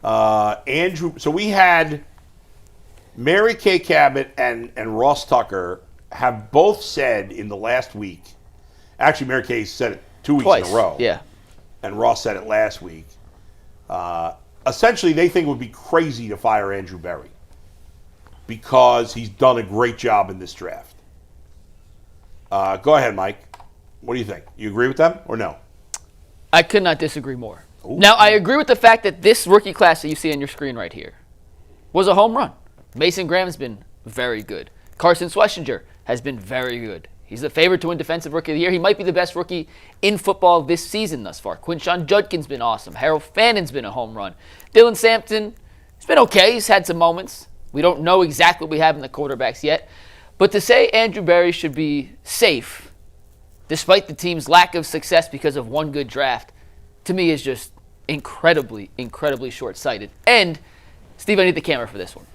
Andrew. So we had Mary Kay Cabot and Ross Tucker have both said in the last week. Actually, Mary Kay said it 2 weeks Twice, in a row. yeah. And Ross said it last week. Essentially, they think it would be crazy to fire Andrew Berry because he's done a great job in this draft. Go ahead, Mike. What do you think? You agree with them or no? I could not disagree more. Ooh. Now, I agree with the fact that this rookie class that you see on your screen right here was a home run. Mason Graham's been very good. Carson Schwesinger has been very good. He's the favorite to win Defensive Rookie of the Year. He might be the best rookie in football this season thus far. Quinshon Judkins been awesome. Harold Fannin's been a home run. Dillon Sampson, he's been okay. He's had some moments. We don't know exactly what we have in the quarterbacks yet. But to say Andrew Berry should be safe, despite the team's lack of success because of one good draft, to me is just incredibly, incredibly short-sighted. And, Steve, I need the camera for this one.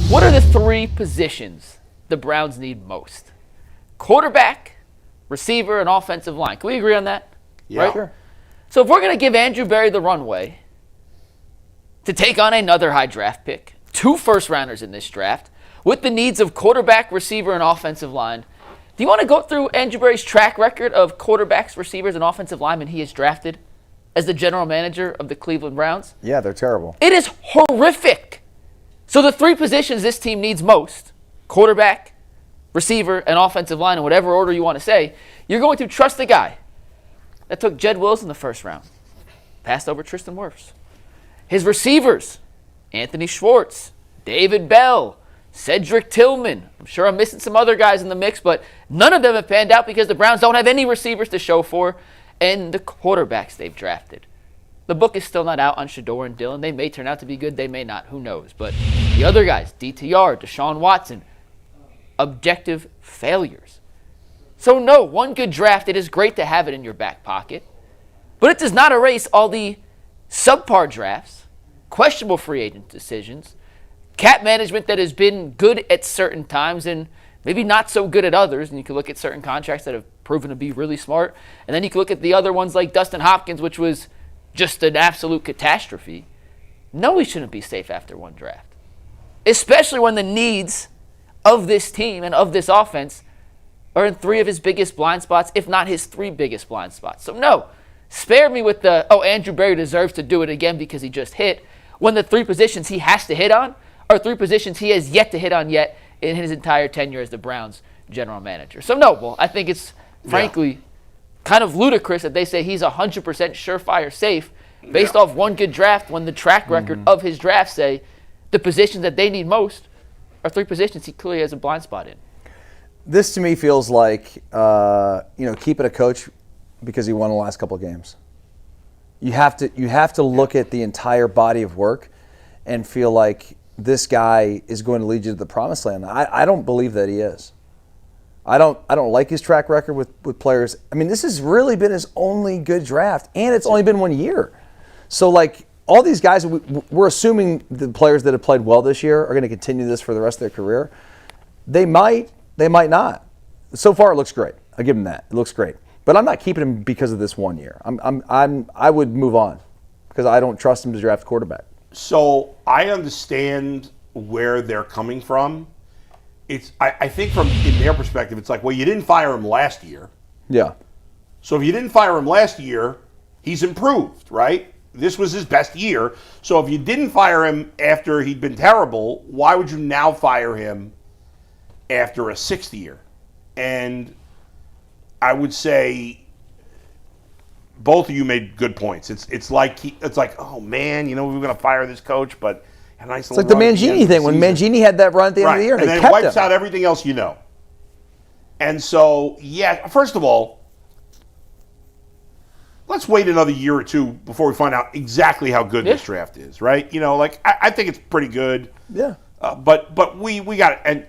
What are the three positions the Browns need most? Quarterback, receiver, and offensive line. Can we agree on that? Yeah. Right? Sure. So if we're going to give Andrew Berry the runway to take on another high draft pick, 2 first-rounders in this draft, with the needs of quarterback, receiver, and offensive line, do you want to go through Andrew Berry's track record of quarterbacks, receivers, and offensive linemen he has drafted as the general manager of the Cleveland Browns? Yeah, they're terrible. It is horrific. So the 3 positions this team needs most, quarterback, receiver, and offensive line, in whatever order you want to say, you're going to trust the guy that took Jed Wills in the first round, passed over Tristan Wirfs. His receivers, Anthony Schwartz, David Bell, Cedric Tillman. I'm sure I'm missing some other guys in the mix, but none of them have panned out because the Browns don't have any receivers to show for, and the quarterbacks they've drafted. The book is still not out on Shedeur and Dillon. They may turn out to be good. They may not. Who knows? But the other guys, DTR, Deshaun Watson, objective failures. So no, one good draft, it is great to have it in your back pocket, but it does not erase all the subpar drafts, questionable free agent decisions, cap management that has been good at certain times and maybe not so good at others. And you can look at certain contracts that have proven to be really smart. And then you can look at the other ones like Dustin Hopkins, which was just an absolute catastrophe. No, he shouldn't be safe after one draft, especially when the needs of this team and of this offense are in 3 of his biggest blind spots, if not his 3 biggest blind spots. So no, spare me with the, Andrew Berry deserves to do it again because he just hit, when the 3 positions he has to hit on are 3 positions he has yet to hit on yet in his entire tenure as the Browns general manager. So no, well, I think it's frankly kind of ludicrous that they say he's 100% surefire safe based off one good draft when the track record of his draft say the positions that they need most are 3 positions he clearly has a blind spot in. This to me feels like, keeping a coach because he won the last couple of games. You have to look at the entire body of work and feel like this guy is going to lead you to the promised land. I don't believe that he is. I don't like his track record with players. I mean, this has really been his only good draft, and it's only been 1 year. So, all these guys, we're assuming the players that have played well this year are going to continue this for the rest of their career. They might not. So far, it looks great. I'll give him that. It looks great. But I'm not keeping him because of this 1 year. I would move on because I don't trust him to draft quarterback. So I understand where they're coming from. I think in their perspective, it's like, well, you didn't fire him last year. Yeah. So if you didn't fire him last year, he's improved, right? This was his best year. So if you didn't fire him after he'd been terrible, why would you now fire him after a 6th year? And I would say both of you made good points. It's like, oh man, we were going to fire this coach, but a nice it's like the Mangini thing when Mangini had that run at the end of the year, and then it wipes out everything else you know. And so, yeah, first of all, let's wait another year or 2 before we find out exactly how good this draft is, right? I think it's pretty good. Yeah. But we got it. And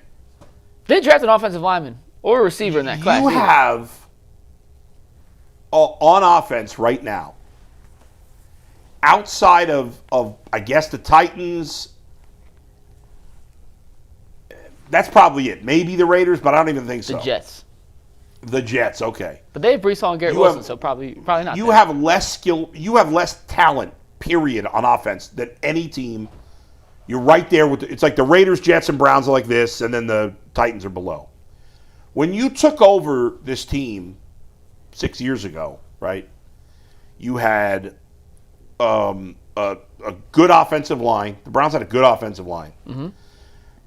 they draft an offensive lineman or a receiver in that class. You have on offense right now, outside of I guess the Titans, that's probably it. Maybe the Raiders, but I don't even think so. The Jets, okay. But they have Breece Hall and Garrett Wilson, so probably not. You have less skill. You have less talent, period, on offense than any team. You're right there with it's like the Raiders, Jets, and Browns are like this, and then the Titans are below. When you took over this team 6 years ago, right, you had a good offensive line. The Browns had a good offensive line. Mm-hmm.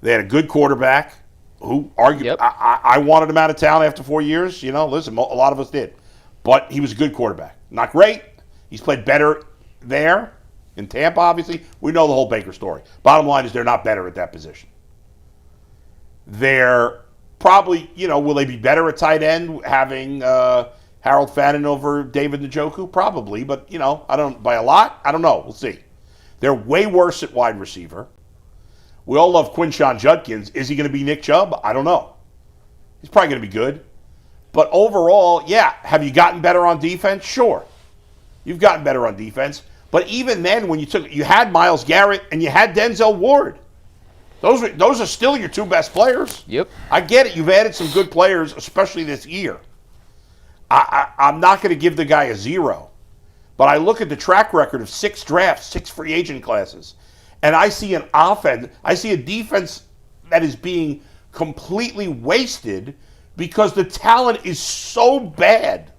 They had a good quarterback who argued. I wanted him out of town after 4 years. Listen, a lot of us did. But he was a good quarterback. Not great. He's played better there in Tampa, obviously. We know the whole Baker story. Bottom line is they're not better at that position. They're probably, will they be better at tight end having Harold Fannin over David Njoku? Probably, but, I don't, by a lot? I don't know. We'll see. They're way worse at wide receiver. We all love Quinshon Judkins. Is he going to be Nick Chubb? I don't know. He's probably going to be good. But overall, yeah, have you gotten better on defense? Sure. You've gotten better on defense. But even then, when you had Myles Garrett and you had Denzel Ward. Those are still your two best players. Yep. I get it. You've added some good players, especially this year. I'm not going to give the guy a 0. But I look at the track record of 6 drafts, 6 free agent classes, and I see an offense, I see a defense that is being completely wasted because the talent is so bad.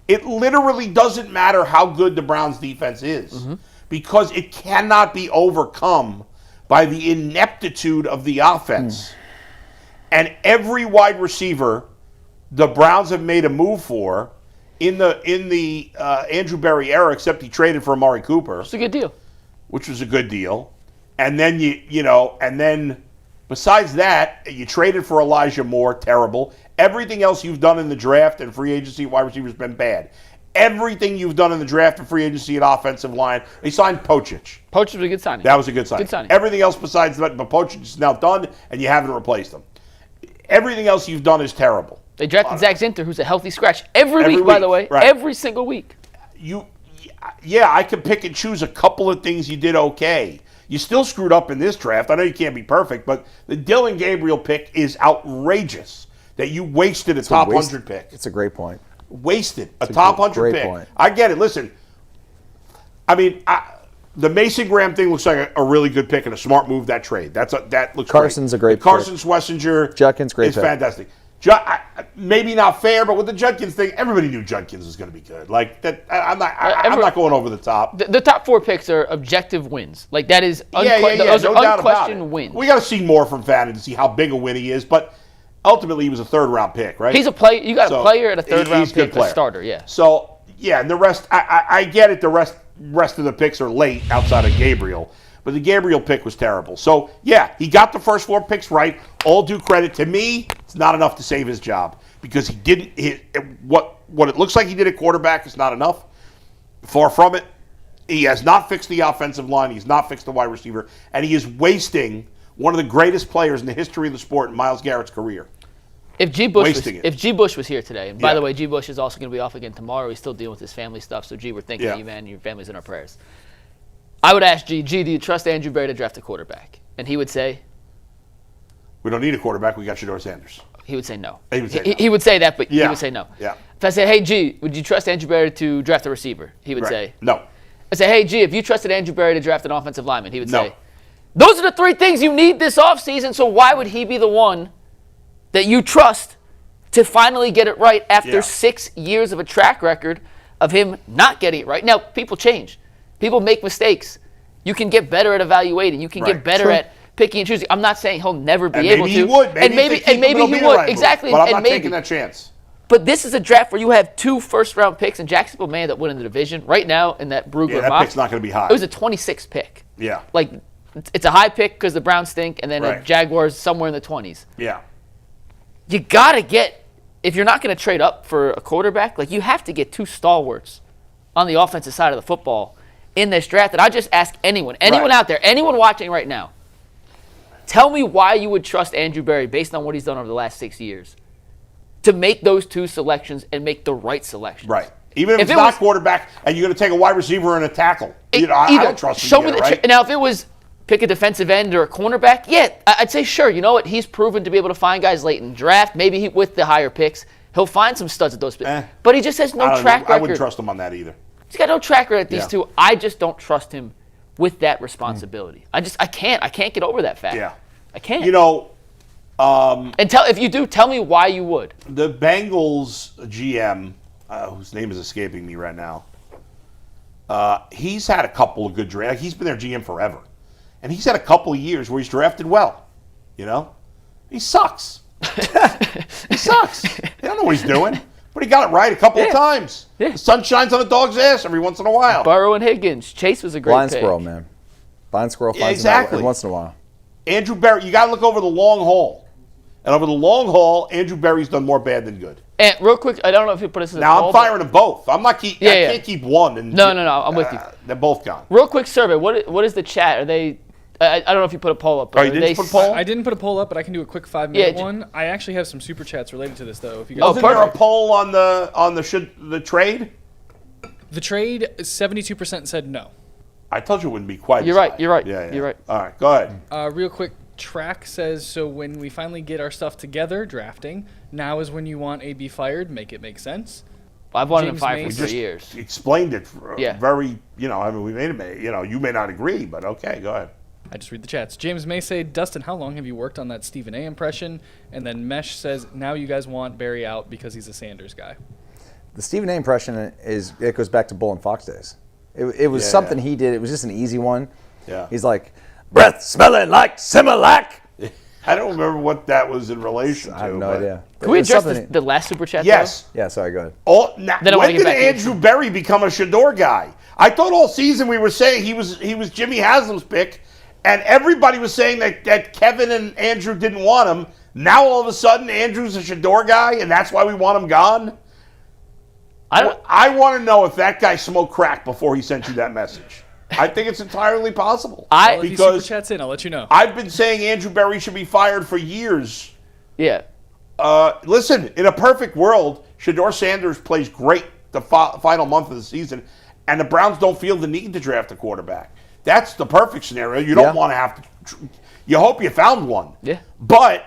It literally doesn't matter how good the Browns defense is because it cannot be overcome by the ineptitude of the offense. And every wide receiver the Browns have made a move for in the Andrew Berry era, except he traded for Amari Cooper. It's a good deal. Which was a good deal. And then and then besides that, you traded for Elijah Moore, terrible. Everything else you've done in the draft and free agency wide receiver has been bad. Everything you've done in the draft and free agency at offensive line, they signed Pocic. Pocic was a good signing. That was a good signing. Good signing. Everything else besides that, but Pocic is now done, and you haven't replaced him. Everything else you've done is terrible. They drafted Zach Zinter, who's a healthy scratch every week, by the way. Right. Every single week. I could pick and choose a couple of things you did okay. You still screwed up in this draft. I know you can't be perfect, but the Dillon Gabriel pick is outrageous that you wasted a top 100 pick. It's a great point. Wasted a top 100 pick. Point. I get it. Listen, I mean, the Mason Graham thing looks like a really good pick and a smart move. That trade. That looks Carson's great. a great pick. Schwesinger, Judkins, great is pick. Fantastic. Maybe not fair, but with the Judkins thing, everybody knew Judkins was going to be good. Like that, I'm not going over the top. The top 4 picks are objective wins. Like that is those are unquestioned wins. We got to see more from Fannin to see how big a win he is, but ultimately he was a 3rd-round pick, right? He's a player. You got a player at a 3rd-round pick, a starter, yeah. So yeah, and the rest, I get it. The rest of the picks are late outside of Gabriel. But the Gabriel pick was terrible. So, yeah, he got the first 4 picks right. All due credit to me. It's not enough to save his job because he didn't hit what it looks like he did at quarterback is not enough. Far from it. He has not fixed the offensive line. He's not fixed the wide receiver. And he is wasting one of the greatest players in the history of the sport in Myles Garrett's career. If G. Bush was here today, and by the way, G. Bush is also going to be off again tomorrow. He's still dealing with his family stuff. So, G, we're thinking of you, man. Your family's in our prayers. I would ask G, do you trust Andrew Berry to draft a quarterback? And he would say, we don't need a quarterback. We got Shedeur Sanders. He would say no. He would say no. He would say that, but he would say no. Yeah. If I said, hey, G, would you trust Andrew Berry to draft a receiver? He would say no. I say, hey, G, if you trusted Andrew Berry to draft an offensive lineman, he would say, those are the 3 things you need this offseason, so why would he be the one that you trust to finally get it right after 6 years of a track record of him not getting it right? Now, people change. People make mistakes. You can get better at evaluating. You can get better at picking and choosing. I'm not saying he'll never be able to. He would. Maybe he would. Exactly. But I'm not taking that chance. But this is a draft where you have 2 first-round picks, and Jacksonville may end up winning the division. Right now, in that Brugler that mock, pick's not going to be high. It was a 26th pick. Yeah. Like, it's a high pick because the Browns stink, and then a Jaguars somewhere in the 20s. Yeah. You got to get, if you're not going to trade up for a quarterback, like you have to get 2 stalwarts on the offensive side of the football in this draft. And I just ask anyone out there, anyone watching right now, tell me why you would trust Andrew Berry based on what he's done over the last 6 years to make those 2 selections and make the right selections. Right. Even if it's not quarterback and you're going to take a wide receiver and a tackle. I don't trust him yet, Now, if it was pick a defensive end or a cornerback, I'd say sure. You know what? He's proven to be able to find guys late in the draft. Maybe with the higher picks, he'll find some studs at those picks. But he just has no track record. I wouldn't trust him on that either. He's got no track record at these Yeah. two. I just don't trust him with that responsibility. I can't get over that fact. Yeah. I can't. You know, and if you do, tell me why you would. the Bengals GM, whose name is escaping me right now, he's had a couple of good drafts. He's been their GM forever. And he's had a couple of years where he's drafted well. You know? He sucks. He sucks. He don't know what he's doing. But he got it right a couple of times. Yeah. The sun shines on the dog's ass every once in a while. Burrow and Higgins. Chase was a great Blind pick. squirrel, man. Blind squirrel finds exactly. him every once in a while. Andrew Berry, you got to look over the long haul. And over the long haul, Andrew Berry's done more bad than good. And real quick, I don't know if you put this in the Now, poll, I'm firing them both. I can't keep one. And No, I'm with you. They're both gone. Real quick survey. What is the chat? Are they? I don't know if you put a poll up. But Oh, you didn't put a poll? I didn't put a poll up, but I can do a quick 5-minute Yeah, one. I actually have some super chats related to this, though. If you guys Wasn't there a perfect. poll on the trade? The trade, 72% said no. I told you it wouldn't be quite. You're as right, high. you're right, Yeah. you're right. All right, go ahead. Real quick, Track says, so when we finally get our stuff together, drafting, now is when you want AB fired. Make it make sense. I've wanted him James fired for Mason. 3 years. Explained it Yeah. very. I mean, we made it. You may not agree, but okay, go ahead. I just read the chats. James may say, Dustin, how long have you worked on that Stephen A impression? And then Mesh says, now you guys want Barry out because he's a Sanders guy. The Stephen A. impression it goes back to Bull and Fox days. It was Yeah. something he did. It was just an easy one. Yeah. He's like, breath smelling like Similac. I don't remember what that was in relation to. I have no but- idea. Can we It was address something- the last super chat? Yes. Yeah, sorry, go ahead. Then I wanna When get did back to Andrew Berry become a Shedeur guy? I thought all season we were saying he was Jimmy Haslam's pick, and everybody was saying that Kevin and Andrew didn't want him. Now all of a sudden Andrew's a Shedeur guy, and that's why we want him gone. I want to know if that guy smoked crack before he sent you that message. I think it's entirely possible. Well, if he super because chats in, I'll let you know. I've been saying Andrew Berry should be fired for years. Yeah. Listen, in a perfect world, Shedeur Sanders plays great the final month of the season, and the Browns don't feel the need to draft a quarterback. That's the perfect scenario. You don't want to have to. You hope you found one. Yeah. But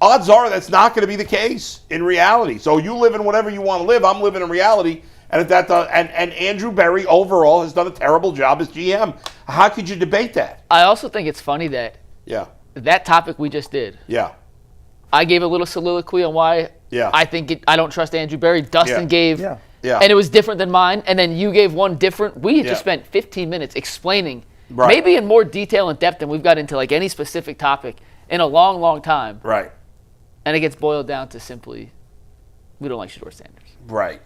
odds are that's not going to be the case in reality. So you live in whatever you want to live. I'm living in reality. And if that and Andrew Berry overall has done a terrible job as GM. How could you debate that? I also think it's funny that Yeah. that topic we just did. Yeah. I gave a little soliloquy on why I think I don't trust Andrew Berry. Dustin gave, Yeah. and it was different than mine. And then you gave one different. We just spent 15 minutes explaining, maybe in more detail and depth than we've got into like any specific topic in a long, long time. Right. And it gets boiled down to simply, we don't like Shedeur Sanders. Right.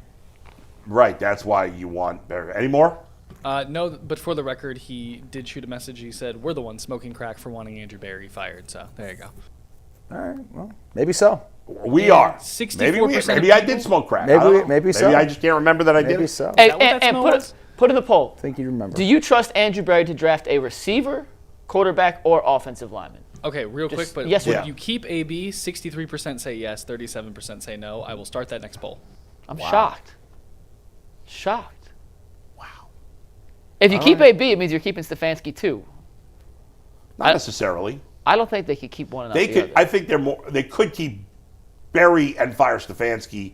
Right. That's why you want Berry. Any more? No, but for the record, he did shoot a message. He said, we're the ones smoking crack for wanting Andrew Berry fired. So there you go. All right, well, maybe so. We are. 64% Maybe I did smoke crack. Maybe so. Maybe I just can't remember that I did. Maybe it. so. Hey, that what that and smell was? put in the poll. I think you remember. Do you trust Andrew Berry to draft a receiver, quarterback, or offensive lineman? Okay, real quick, but yes or would no? you keep AB? 63% say yes, 37% say no. I will start that next poll. I'm shocked. Shocked. Wow. If you keep AB, it means you're keeping Stefanski too. Not necessarily. I don't think they could keep one and not They the could. other. I think they're more. They could keep Berry and fire Stefanski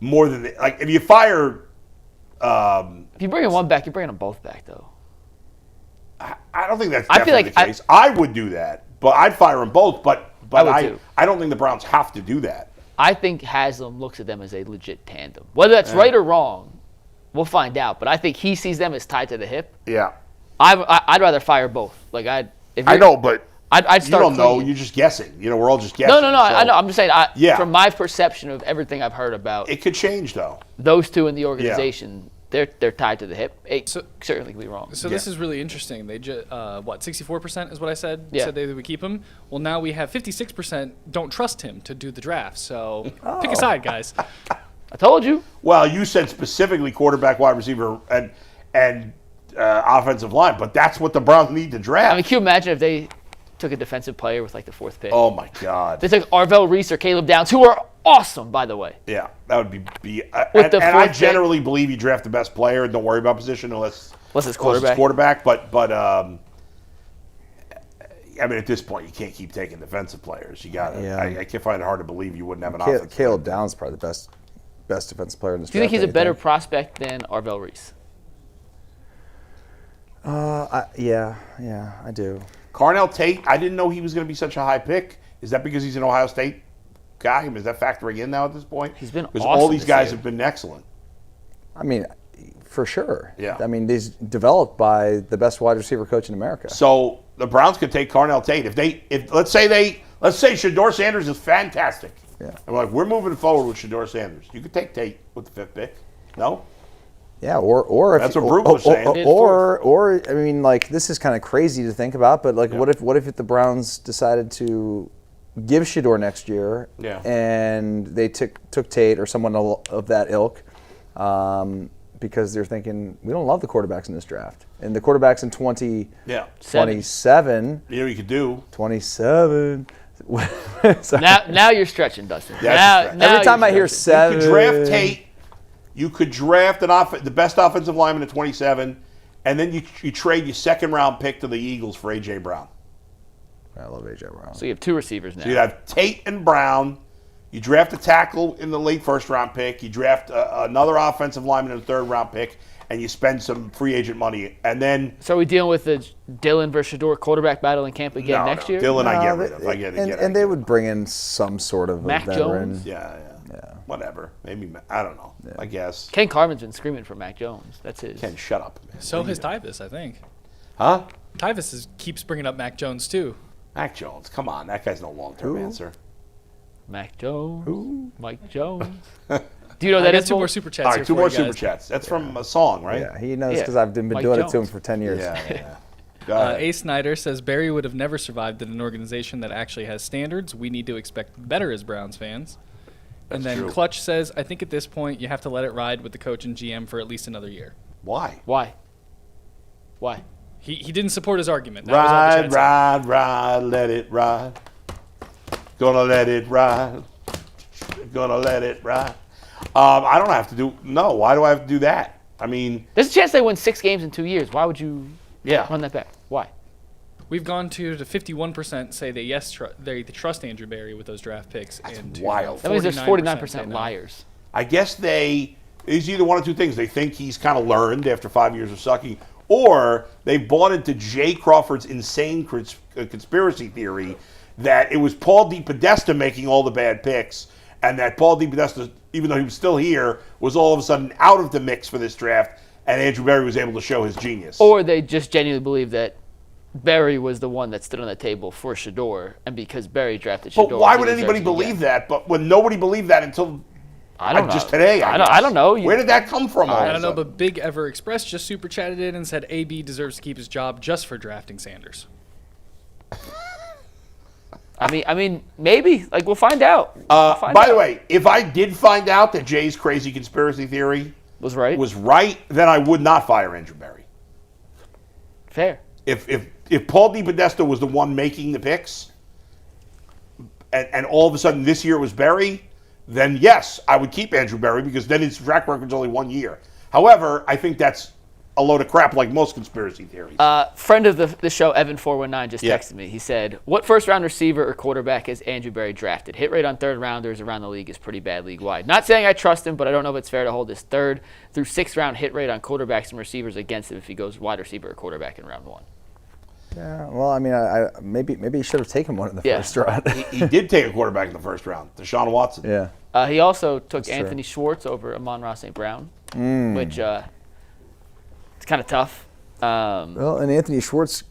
more than like if you fire. If you bring one back, you're bringing them both back though. I don't think that's I feel definitely like the case. I would do that, but I'd fire them both. But I would too. I don't think the Browns have to do that. I think Haslam looks at them as a legit tandem. Whether that's right or wrong, we'll find out. But I think he sees them as tied to the hip. Yeah. I'd rather fire both. Like I know, but I'd you start. don't know. clean. You're just guessing. We're all just guessing. No. So I know. I'm just saying. Yeah. From my perception of everything I've heard about It could change though. those two in the organization, they're tied to the hip. It certainly could be wrong. So this is really interesting. They 64% is what I said. Yeah. Said they would keep him. Well, now we have 56% don't trust him to do the draft. So pick a side, guys. I told you. Well, you said specifically quarterback, wide receiver, and offensive line, but that's what the Browns need to draft. I mean, can you imagine if they took a defensive player with like the 4th pick? Oh my God. They took Arvell Reese or Caleb Downs, who are awesome, by the way. Yeah, that would be With the and I fourth generally believe you draft the best player and don't worry about position unless it's quarterback. But I mean, at this point, you can't keep taking defensive players. You got to. Yeah. I can't find it hard to believe you wouldn't have an offensive. Caleb Downs probably the best defensive player in this Do you think draft, he's a don't better think? prospect than Arvell Reese? Yeah, I do. Carnell Tate, I didn't know he was going to be such a high pick. Is that because he's an Ohio State guy? Is that factoring in now at this point? He's been because awesome all these this guys year. have been excellent. I mean, for sure. Yeah. I mean, he's developed by the best wide receiver coach in America. So the Browns could take Carnell Tate if let's say Shedeur Sanders is fantastic. Yeah. And we're moving forward with Shedeur Sanders. You could take Tate with the 5th pick. No. Yeah, or if That's what Brute was saying. Or I mean, like, this is kind of crazy to think about, but like, Yeah. what if the Browns decided to give Shedeur next year, Yeah. and they took Tate or someone of that ilk, because they're thinking we don't love the quarterbacks in this draft, and the quarterbacks in 27, You know what you could do? 27. Sorry. Now you're stretching, Dustin. Yeah, Now Every time you're I hear stretching. You 7, could draft Tate. You could draft the best offensive lineman at 27, and then you trade your 2nd-round pick to the Eagles for A.J. Brown. I love A.J. Brown. So you have 2 receivers now. So you'd have Tate and Brown. You draft a tackle in the late 1st-round pick. You draft another offensive lineman in the 3rd-round pick, and you spend some free agent money. And then So are we dealing with the Dillon versus Shedeur quarterback battle in camp again next year? Dillon I get No, rid of. I get and they would bring in some sort of Mac a veteran. Jones? Yeah. Whatever. Maybe, I don't know. I guess. Ken Carmen's been screaming for Mac Jones. That's his. Ken, shut up, man. So has Tyvis, I think. Huh? Tyvis keeps bringing up Mac Jones too. Mac Jones. Come on. That guy's no long-term answer. Mac Jones. Mike Jones. Do you know I that got is 2 more super chats All here right, 2 for more you super guys. chats. That's from a song, right? Yeah, he knows Yeah. because I've been Mike doing it to him Jones. for 10 years. Yeah. Go ahead. A. Snyder says Barry would have never survived in an organization that actually has standards. We need to expect better as Browns fans. And That's then true. Clutch says, I think at this point you have to let it ride with the coach and GM for at least another year. Why? Why? He didn't support his argument. That was all the chat said. Ride, let it ride. Gonna let it ride. Gonna let it ride. I don't have to do. No, why do I have to do that? I mean, There's a chance they win 6 games in 2 years. Why would you yeah. run that back? Why? We've gone to 51% say they they trust Andrew Barry with those draft picks. And to wild. That means there's 49% 49% no. liars. I guess it's either one of 2 things. They think he's kind of learned after 5 years of sucking, or they bought into Jay Crawford's insane conspiracy theory that it was Paul DePodesta making all the bad picks, and that Paul DePodesta, even though he was still here, was all of a sudden out of the mix for this draft, and Andrew Barry was able to show his genius. Or they just genuinely believe that Barry was the one that stood on the table for Shedeur, and because Barry drafted Shedeur. But why he would deserves anybody it believe again. that? But when nobody believed that until I don't know. just today, I don't know. Where did that come from? I don't know, but Big Ever Express just super chatted in and said AB deserves to keep his job just for drafting Sanders. I mean, maybe. Like, we'll find out. By the way, if I did find out that Jay's crazy conspiracy theory was right. then I would not fire Andrew Barry. Fair. If Paul DePodesta was the one making the picks, and all of a sudden this year was Barry, then yes, I would keep Andrew Barry because then his track record's only 1 year. However, I think that's a load of crap like most conspiracy theories. Friend of the show, Evan419, just Yeah. texted me. He said, what first-round receiver or quarterback has Andrew Barry drafted? Hit rate on third-rounders around the league is pretty bad league-wide. Not saying I trust him, but I don't know if it's fair to hold his 3rd through 6th-round hit rate on quarterbacks and receivers against him if he goes wide receiver or quarterback in round 1. Yeah, well, I mean, I maybe he should have taken one in the first round. he did take a quarterback in the first round, Deshaun Watson. Yeah. He also took That's true. Anthony Schwartz over Amon-Ra St. Brown, which it's kind of tough. Well, and Anthony Schwartz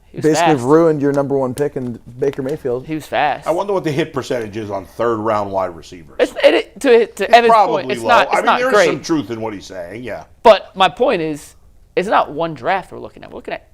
He was basically fast. ruined your number 1 pick in Baker Mayfield. He was fast. I wonder what the hit percentage is on 3rd-round wide receivers. To Evan's Probably point, it's low. not, I it's mean, not there is great. some truth in what he's saying, yeah. But my point is, it's not one draft we're looking at. We're looking at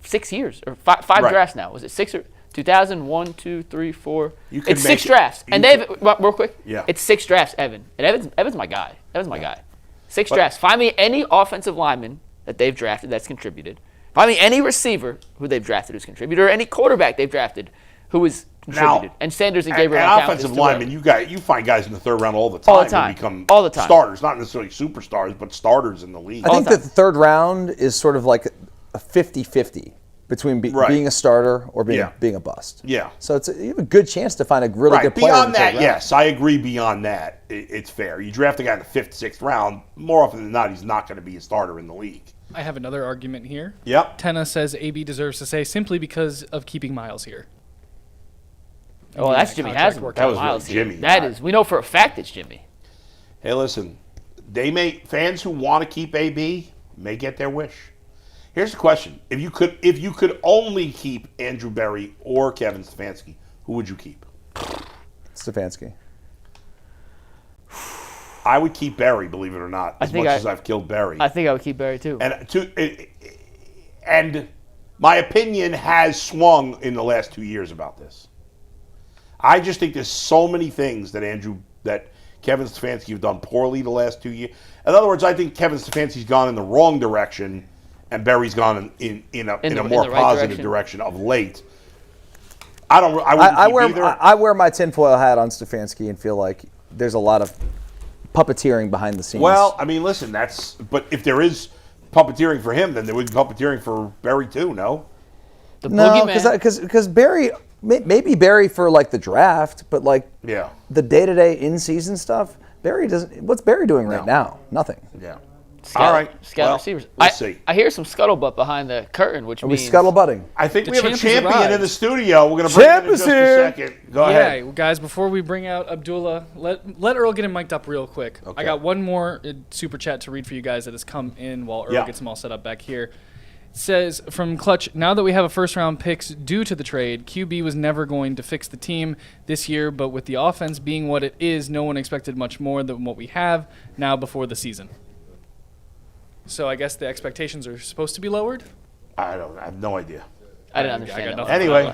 6 years or five Right. drafts now. Was it 6 or 2000? 1, 2, 3, 4. You could It's make 6 it- drafts. you And could- Dave, real quick. Yeah. It's 6 drafts, Evan. And Evan's my guy. Evan's my guy. 6 drafts. Find me any offensive lineman that they've drafted that's contributed. Find me any receiver who they've drafted who's contributed, or any quarterback they've drafted who has contributed. And Sanders and Gabriel. And don't count. offensive It's too linemen, early. you find guys in the 3rd round all the time. All the time. Who become All the time. starters, not necessarily superstars, but starters in the league. I think the that the 3rd round is sort of like a 50-50 between Right. being a starter or being, Yeah. being a bust. Yeah. So you have a good chance to find a really good player. Beyond in the that, 3rd round. yes, I agree. Beyond that, it's fair. You draft a guy in the 5th, 6th round, more often than not, he's not going to be a starter in the league. I have another argument here. Yep. Tenna says AB deserves to stay simply because of keeping Miles here. Oh, that's Jimmy Contract Haslam. worked That was Miles really Jimmy. That is. We know for a fact it's Jimmy. Hey, listen. Fans who want to keep AB may get their wish. Here's the question: if you could only keep Andrew Berry or Kevin Stefanski, who would you keep? Stefanski. I would keep Berry, believe it or not, as much as I've killed Berry. I think I would keep Berry too. And my opinion has swung in the last 2 years about this. I just think there's so many things that Kevin Stefanski have done poorly the last 2 years. In other words, I think Kevin Stefanski's gone in the wrong direction, and Berry's gone in a more positive direction of late. I wear my tinfoil hat on Stefanski and feel like there's a lot of puppeteering behind the scenes. Well, I mean, listen, but if there is puppeteering for him, then there would be puppeteering for Berry too, no? No, because Berry, maybe Berry for like the draft, but like the day-to-day in-season stuff, Berry doesn't. What's Berry doing right now? Nothing. Yeah. All right. Scout receivers. We'll see. I hear some scuttlebutt behind the curtain, which means scuttlebutting. I think The we have a champ has champion arrived. in the studio. We're going to bring him in just a second. Go ahead. Yeah, guys, before we bring out Abdullah, let Earl get him mic'd up real quick. Okay. I got one more super chat to read for you guys that has come in while Earl gets them all set up back here. It says, from Clutch, now that we have a first-round picks due to the trade, QB was never going to fix the team this year, but with the offense being what it is, no one expected much more than what we have now before the season. So I guess the expectations are supposed to be lowered? I have no idea. I didn't understand that. Anyway,